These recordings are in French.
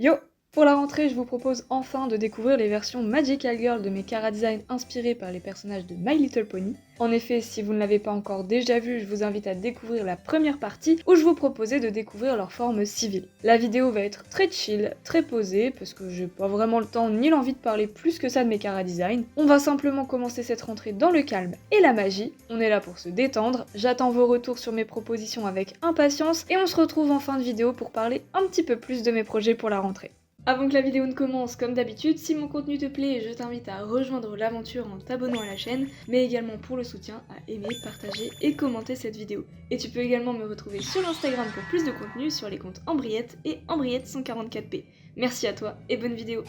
Yo! Pour la rentrée, je vous propose enfin de découvrir les versions Magical Girl de mes chara-designs inspirés par les personnages de My Little Pony. En effet, si vous ne l'avez pas encore déjà vu, je vous invite à découvrir la première partie où je vous proposais de découvrir leur forme civile. La vidéo va être très chill, très posée, parce que j'ai pas vraiment le temps ni l'envie de parler plus que ça de mes chara-designs. On va simplement commencer cette rentrée dans le calme et la magie, on est là pour se détendre, j'attends vos retours sur mes propositions avec impatience et on se retrouve en fin de vidéo pour parler un petit peu plus de mes projets pour la rentrée. Avant que la vidéo ne commence, comme d'habitude, si mon contenu te plaît, je t'invite à rejoindre l'aventure en t'abonnant à la chaîne, mais également pour le soutien à aimer, partager et commenter cette vidéo. Et tu peux également me retrouver sur Instagram pour plus de contenu sur les comptes Ambriette et Ambriette144p. Merci à toi et bonne vidéo.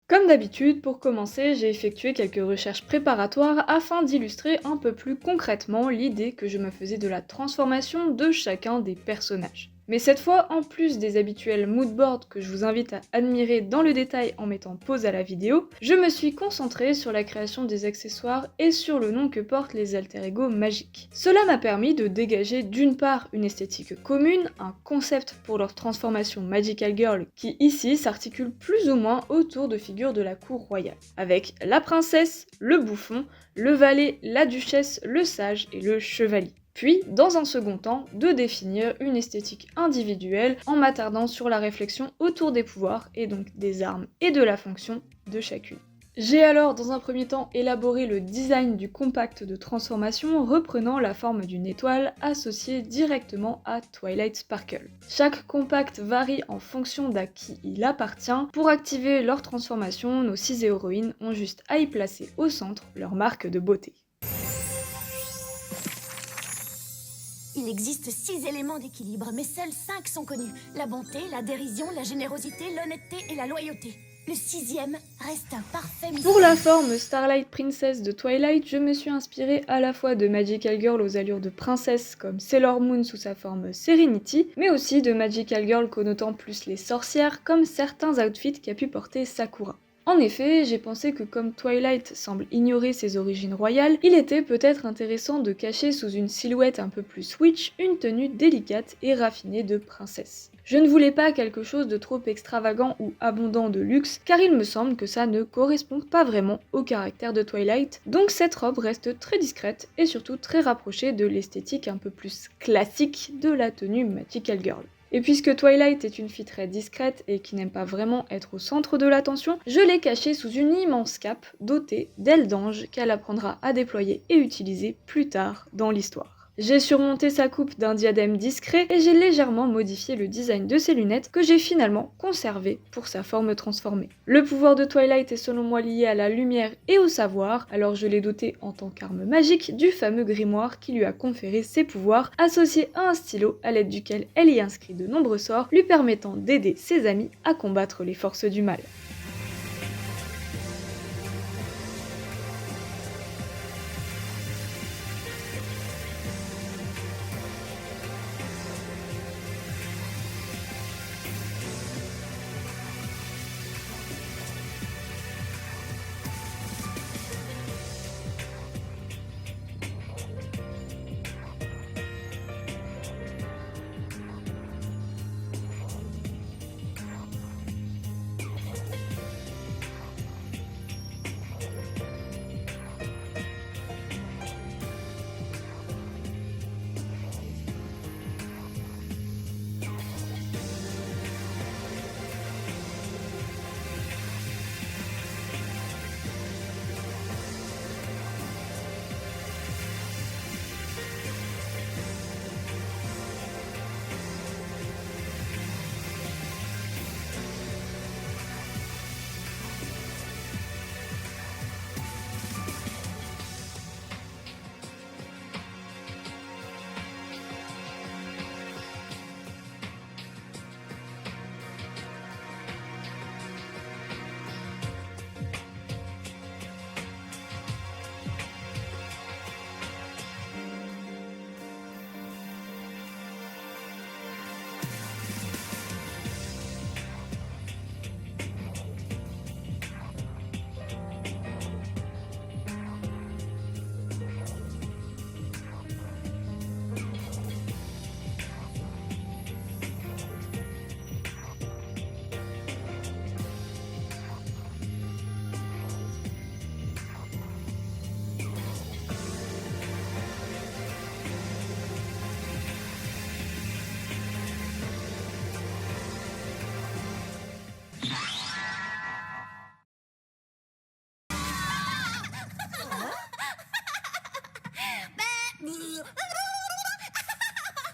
Comme d'habitude, pour commencer, j'ai effectué quelques recherches préparatoires afin d'illustrer un peu plus concrètement l'idée que je me faisais de la transformation de chacun des personnages. Mais cette fois, en plus des habituels moodboards que je vous invite à admirer dans le détail en mettant pause à la vidéo, je me suis concentrée sur la création des accessoires et sur le nom que portent les alter-ego magiques. Cela m'a permis de dégager d'une part une esthétique commune, un concept pour leur transformation Magical Girl qui ici s'articule plus ou moins autour de figures de la cour royale, avec la princesse, le bouffon, le valet, la duchesse, le sage et le chevalier. Puis, dans un second temps, de définir une esthétique individuelle en m'attardant sur la réflexion autour des pouvoirs et donc des armes et de la fonction de chacune. J'ai alors dans un premier temps élaboré le design du compact de transformation reprenant la forme d'une étoile associée directement à Twilight Sparkle. Chaque compact varie en fonction d'à qui il appartient. Pour activer leur transformation, nos 6 héroïnes ont juste à y placer au centre leur marque de beauté. Il existe 6 éléments d'équilibre, mais seuls 5 sont connus. La bonté, la dérision, la générosité, l'honnêteté et la loyauté. Le 6e reste un parfait mystère. Pour la forme Starlight Princess de Twilight, je me suis inspirée à la fois de Magical Girl aux allures de princesse comme Sailor Moon sous sa forme Serenity, mais aussi de Magical Girl connotant plus les sorcières comme certains outfits qu'a pu porter Sakura. En effet, j'ai pensé que comme Twilight semble ignorer ses origines royales, il était peut-être intéressant de cacher sous une silhouette un peu plus witch une tenue délicate et raffinée de princesse. Je ne voulais pas quelque chose de trop extravagant ou abondant de luxe, car il me semble que ça ne correspond pas vraiment au caractère de Twilight, donc cette robe reste très discrète et surtout très rapprochée de l'esthétique un peu plus classique de la tenue Magical Girl. Et puisque Twilight est une fille très discrète et qui n'aime pas vraiment être au centre de l'attention, je l'ai cachée sous une immense cape dotée d'ailes d'ange qu'elle apprendra à déployer et utiliser plus tard dans l'histoire. J'ai surmonté sa coupe d'un diadème discret et j'ai légèrement modifié le design de ses lunettes que j'ai finalement conservé pour sa forme transformée. Le pouvoir de Twilight est selon moi lié à la lumière et au savoir, alors je l'ai doté en tant qu'arme magique du fameux grimoire qui lui a conféré ses pouvoirs, associé à un stylo à l'aide duquel elle y inscrit de nombreux sorts lui permettant d'aider ses amis à combattre les forces du mal.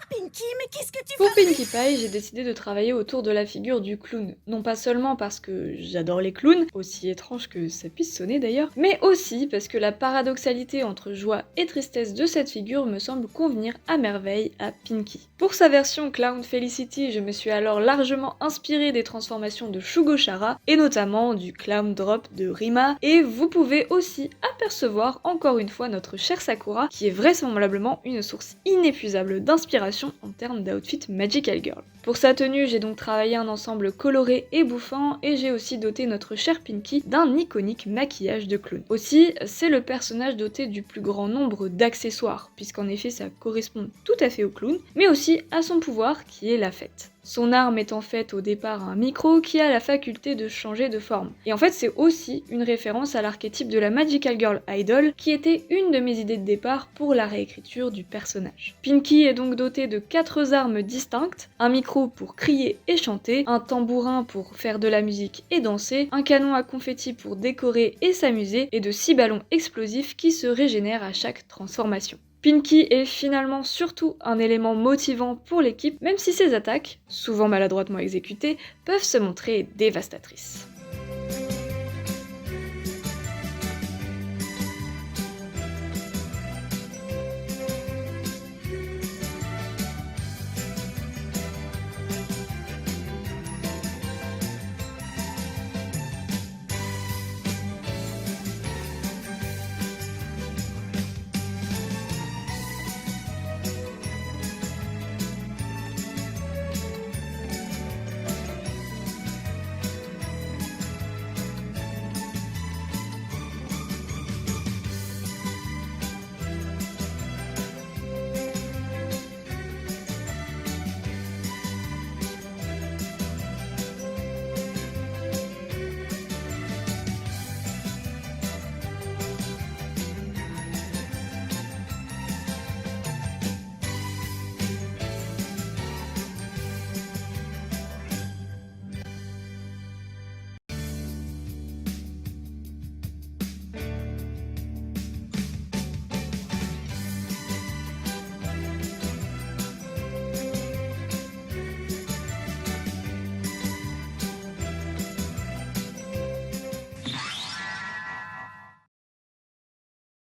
Pinky, mais qu'est-ce que tu Pour fais? Pinkie Pie, j'ai décidé de travailler autour de la figure du clown. Non pas seulement parce que j'adore les clowns, aussi étrange que ça puisse sonner d'ailleurs, mais aussi parce que la paradoxalité entre joie et tristesse de cette figure me semble convenir à merveille à Pinky. Pour sa version Clown Felicity, je me suis alors largement inspirée des transformations de Shugo Chara, et notamment du Clown Drop de Rima, et vous pouvez aussi apercevoir encore une fois notre chère Sakura, qui est vraisemblablement une source inépuisable d'inspiration en termes d'outfit Magical Girl. Pour sa tenue, j'ai donc travaillé un ensemble coloré et bouffant, et j'ai aussi doté notre chère Pinky d'un iconique maquillage de clown. Aussi, c'est le personnage doté du plus grand nombre d'accessoires, puisqu'en effet ça correspond tout à fait au clown, mais aussi à son pouvoir qui est la fête. Son arme est en fait au départ un micro qui a la faculté de changer de forme. Et en fait c'est aussi une référence à l'archétype de la Magical Girl Idol qui était une de mes idées de départ pour la réécriture du personnage. Pinky est donc doté de 4 armes distinctes, un micro pour crier et chanter, un tambourin pour faire de la musique et danser, un canon à confetti pour décorer et s'amuser, et de 6 ballons explosifs qui se régénèrent à chaque transformation. Pinky est finalement surtout un élément motivant pour l'équipe, même si ses attaques, souvent maladroitement exécutées, peuvent se montrer dévastatrices.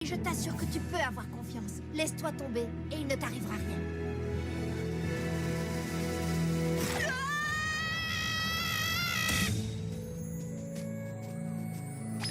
Je t'assure que tu peux avoir confiance. Laisse-toi tomber et il ne t'arrivera rien.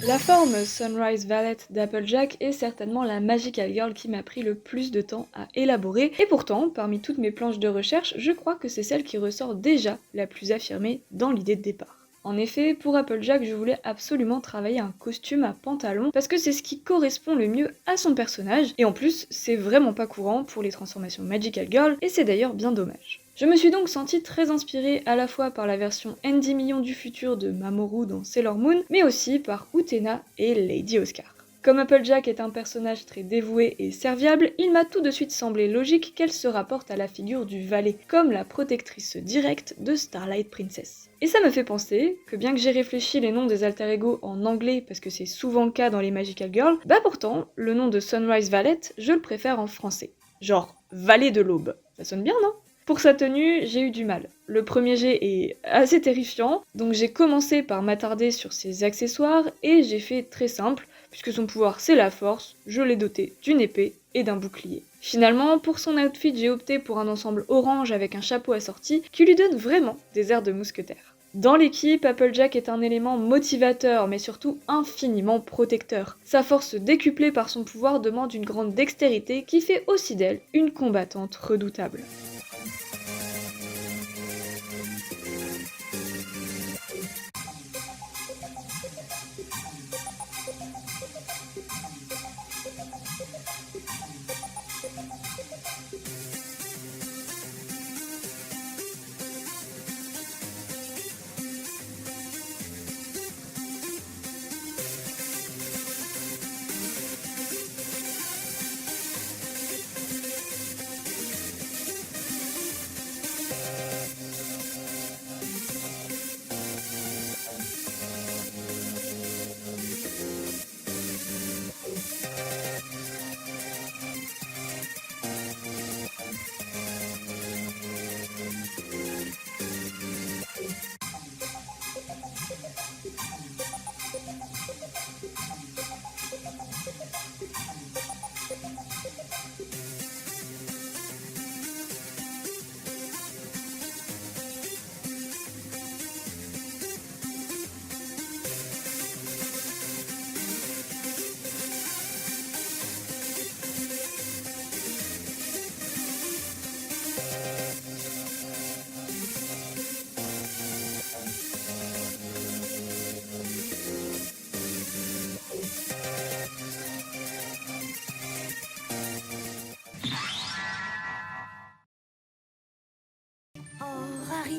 La forme Sunrise Valet d'Applejack est certainement la Magical Girl qui m'a pris le plus de temps à élaborer, et pourtant, parmi toutes mes planches de recherche, je crois que c'est celle qui ressort déjà la plus affirmée dans l'idée de départ. En effet, pour Applejack, je voulais absolument travailler un costume à pantalon parce que c'est ce qui correspond le mieux à son personnage, et en plus, c'est vraiment pas courant pour les transformations Magical Girl, et c'est d'ailleurs bien dommage. Je me suis donc sentie très inspirée à la fois par la version Andy Million du futur de Mamoru dans Sailor Moon, mais aussi par Utena et Lady Oscar. Comme Applejack est un personnage très dévoué et serviable, il m'a tout de suite semblé logique qu'elle se rapporte à la figure du valet, comme la protectrice directe de Starlight Princess. Et ça me fait penser que bien que j'ai réfléchi les noms des alter ego en anglais parce que c'est souvent le cas dans les Magical Girls, bah pourtant, le nom de Sunrise Valet, je le préfère en français. Genre, valet de l'aube. Ça sonne bien, non ? Pour sa tenue, j'ai eu du mal. Le premier jet est assez terrifiant, donc j'ai commencé par m'attarder sur ses accessoires et j'ai fait très simple, puisque son pouvoir c'est la force, je l'ai doté d'une épée et d'un bouclier. Finalement, pour son outfit, j'ai opté pour un ensemble orange avec un chapeau assorti qui lui donne vraiment des airs de mousquetaire. Dans l'équipe, Applejack est un élément motivateur, mais surtout infiniment protecteur. Sa force décuplée par son pouvoir demande une grande dextérité qui fait aussi d'elle une combattante redoutable.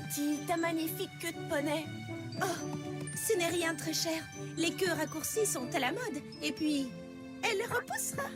Rarity, ta magnifique queue de poney. Oh, ce n'est rien très cher. Les queues raccourcies sont à la mode. Et puis, elle repoussera.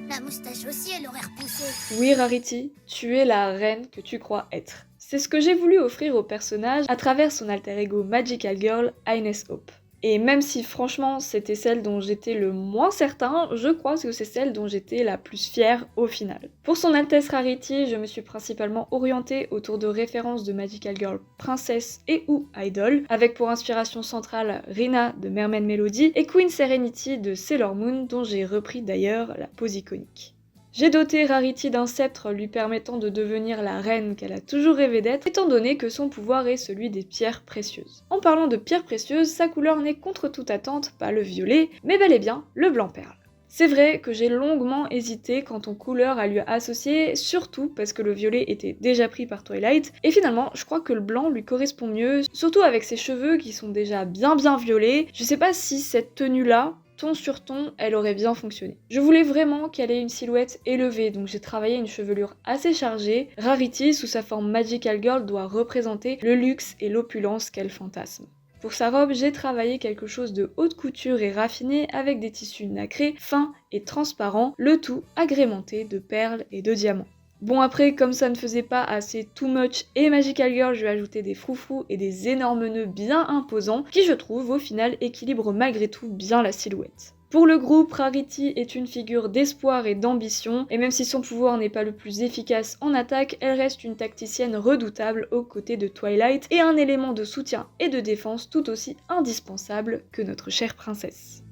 La moustache aussi, elle aurait repoussé. Oui, Rarity, tu es la reine que tu crois être. C'est ce que j'ai voulu offrir au personnage à travers son alter ego Magical Girl, Ines Hope. Et même si franchement c'était celle dont j'étais le moins certain, je crois que c'est celle dont j'étais la plus fière au final. Pour son Altesse Rarity, je me suis principalement orientée autour de références de Magical Girl princesse et ou idol, avec pour inspiration centrale Rina de Mermaid Melody et Queen Serenity de Sailor Moon, dont j'ai repris d'ailleurs la pose iconique. J'ai doté Rarity d'un sceptre lui permettant de devenir la reine qu'elle a toujours rêvé d'être, étant donné que son pouvoir est celui des pierres précieuses. En parlant de pierres précieuses, sa couleur n'est contre toute attente pas le violet, mais bel et bien le blanc perle. C'est vrai que j'ai longuement hésité quant aux couleurs à lui associer, surtout parce que le violet était déjà pris par Twilight, et finalement je crois que le blanc lui correspond mieux, surtout avec ses cheveux qui sont déjà bien violets. Je sais pas si cette tenue-là, ton sur ton, elle aurait bien fonctionné. Je voulais vraiment qu'elle ait une silhouette élevée, donc j'ai travaillé une chevelure assez chargée. Rarity, sous sa forme Magical Girl, doit représenter le luxe et l'opulence qu'elle fantasme. Pour sa robe, j'ai travaillé quelque chose de haute couture et raffiné avec des tissus nacrés, fins et transparents, le tout agrémenté de perles et de diamants. Bon après, comme ça ne faisait pas assez too much et Magical Girl, je lui ai ajouté des froufrous et des énormes nœuds bien imposants qui je trouve au final équilibrent malgré tout bien la silhouette. Pour le groupe, Rarity est une figure d'espoir et d'ambition, et même si son pouvoir n'est pas le plus efficace en attaque, elle reste une tacticienne redoutable aux côtés de Twilight et un élément de soutien et de défense tout aussi indispensable que notre chère princesse.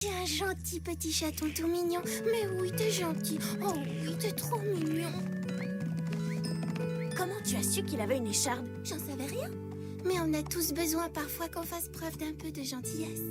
T'es un gentil petit chaton tout mignon. Mais oui, t'es gentil. Oh oui, t'es trop mignon. Comment tu as su qu'il avait une écharpe? J'en savais rien. Mais on a tous besoin parfois qu'on fasse preuve d'un peu de gentillesse.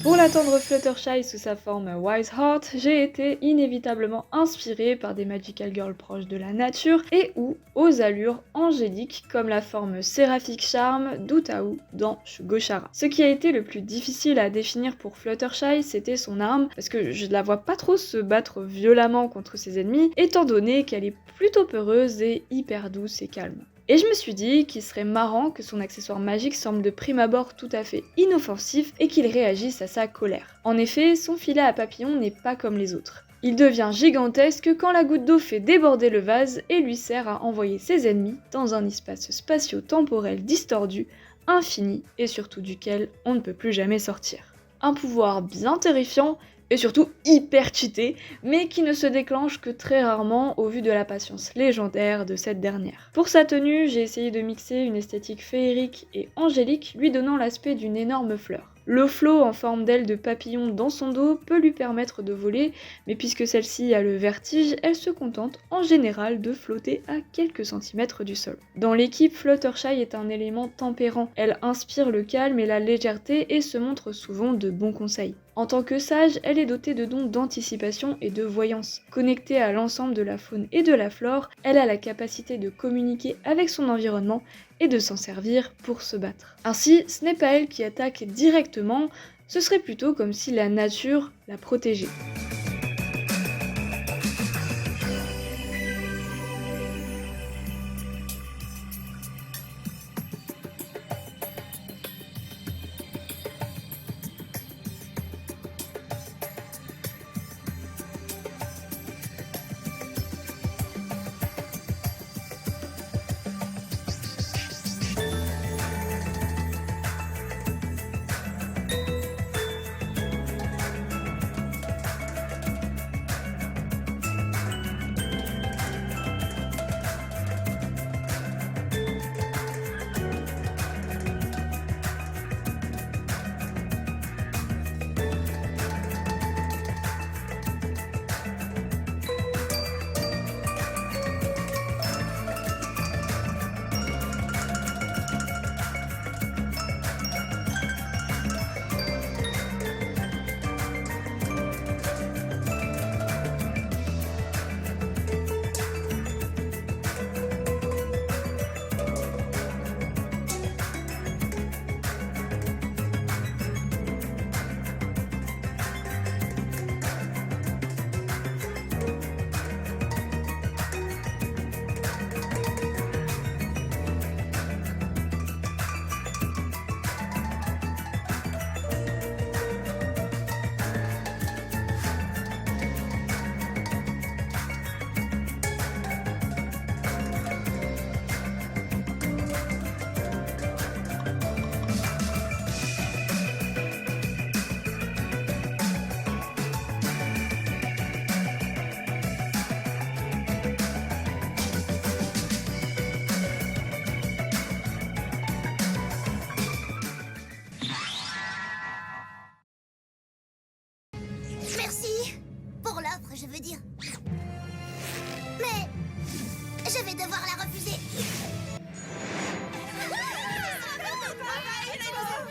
Pour la tendre Fluttershy sous sa forme Wise Heart, j'ai été inévitablement inspirée par des Magical Girls proches de la nature et ou aux allures angéliques comme la forme Séraphique Charme d'Utaou dans Shugochara. Ce qui a été le plus difficile à définir pour Fluttershy, c'était son arme, parce que je la vois pas trop se battre violemment contre ses ennemis, étant donné qu'elle est plutôt peureuse et hyper douce et calme. Et je me suis dit qu'il serait marrant que son accessoire magique semble de prime abord tout à fait inoffensif et qu'il réagisse à sa colère. En effet, son filet à papillon n'est pas comme les autres. Il devient gigantesque quand la goutte d'eau fait déborder le vase et lui sert à envoyer ses ennemis dans un espace spatio-temporel distordu, infini et surtout duquel on ne peut plus jamais sortir. Un pouvoir bien terrifiant et surtout hyper cheaté, mais qui ne se déclenche que très rarement au vu de la patience légendaire de cette dernière. Pour sa tenue, j'ai essayé de mixer une esthétique féerique et angélique, lui donnant l'aspect d'une énorme fleur. Le flot en forme d'aile de papillon dans son dos peut lui permettre de voler, mais puisque celle-ci a le vertige, elle se contente en général de flotter à quelques centimètres du sol. Dans l'équipe, Fluttershy est un élément tempérant. Elle inspire le calme et la légèreté et se montre souvent de bons conseils. En tant que sage, elle est dotée de dons d'anticipation et de voyance. Connectée à l'ensemble de la faune et de la flore, elle a la capacité de communiquer avec son environnement et de s'en servir pour se battre. Ainsi, ce n'est pas elle qui attaque directement, ce serait plutôt comme si la nature la protégeait.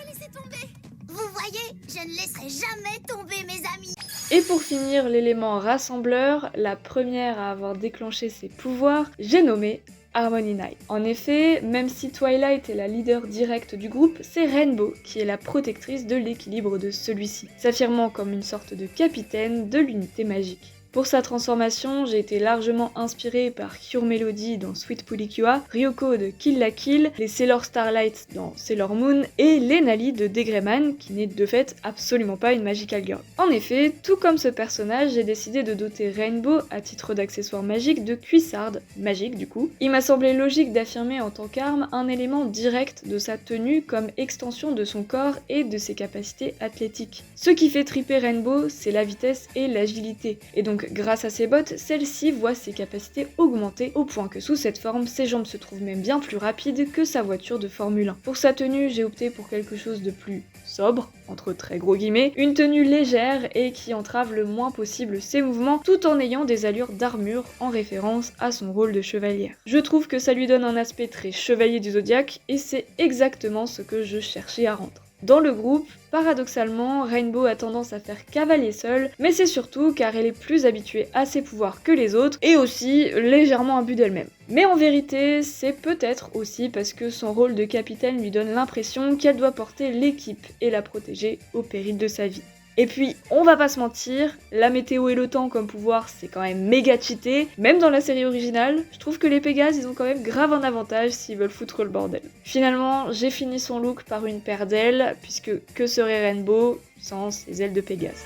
Laissez tomber. Vous voyez, je ne laisserai jamais tomber mes amis. Et pour finir, l'élément rassembleur, la première à avoir déclenché ses pouvoirs, j'ai nommé Harmony Knight. En effet, même si Twilight est la leader directe du groupe, c'est Rainbow qui est la protectrice de l'équilibre de celui-ci, s'affirmant comme une sorte de capitaine de l'unité magique. Pour sa transformation, j'ai été largement inspirée par Cure Melody dans Sweet Pulicua, Ryoko de Kill la Kill, les Sailor Starlight dans Sailor Moon et Lenali de Degreman, qui n'est de fait absolument pas une Magical Girl. En effet, tout comme ce personnage, j'ai décidé de doter Rainbow à titre d'accessoire magique de cuissarde, magique du coup. Il m'a semblé logique d'affirmer en tant qu'arme un élément direct de sa tenue comme extension de son corps et de ses capacités athlétiques. Ce qui fait triper Rainbow, c'est la vitesse et l'agilité, et donc grâce à ses bottes, celle-ci voit ses capacités augmenter au point que sous cette forme, ses jambes se trouvent même bien plus rapides que sa voiture de Formule 1. Pour sa tenue, j'ai opté pour quelque chose de plus sobre, entre très gros guillemets, une tenue légère et qui entrave le moins possible ses mouvements tout en ayant des allures d'armure en référence à son rôle de chevalière. Je trouve que ça lui donne un aspect très chevalier du zodiaque et c'est exactement ce que je cherchais à rendre. Dans le groupe, paradoxalement, Rainbow a tendance à faire cavalier seule, mais c'est surtout car elle est plus habituée à ses pouvoirs que les autres, et aussi légèrement imbue d'elle-même. Mais en vérité, c'est peut-être aussi parce que son rôle de capitaine lui donne l'impression qu'elle doit porter l'équipe et la protéger au péril de sa vie. Et puis, on va pas se mentir, la météo et le temps comme pouvoir, c'est quand même méga cheaté. Même dans la série originale, je trouve que les Pégases, ils ont quand même grave un avantage s'ils veulent foutre le bordel. Finalement, j'ai fini son look par une paire d'ailes, puisque que serait Rainbow sans ses ailes de Pégase?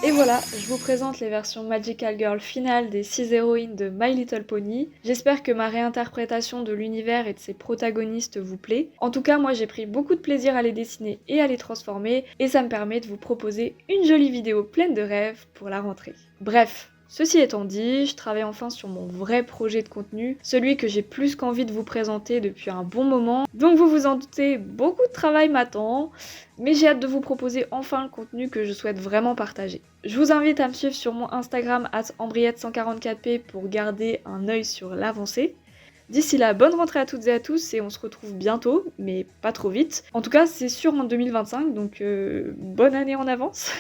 Et voilà, je vous présente les versions Magical Girl finales des 6 héroïnes de My Little Pony. J'espère que ma réinterprétation de l'univers et de ses protagonistes vous plaît. En tout cas, moi j'ai pris beaucoup de plaisir à les dessiner et à les transformer, et ça me permet de vous proposer une jolie vidéo pleine de rêves pour la rentrée. Bref, ceci étant dit, je travaille enfin sur mon vrai projet de contenu, celui que j'ai plus qu'envie de vous présenter depuis un bon moment. Donc vous vous en doutez, beaucoup de travail m'attend, mais j'ai hâte de vous proposer enfin le contenu que je souhaite vraiment partager. Je vous invite à me suivre sur mon Instagram @ambriette144p pour garder un œil sur l'avancée. D'ici là, bonne rentrée à toutes et à tous et on se retrouve bientôt, mais pas trop vite. En tout cas, c'est sûr en 2025, donc bonne année en avance.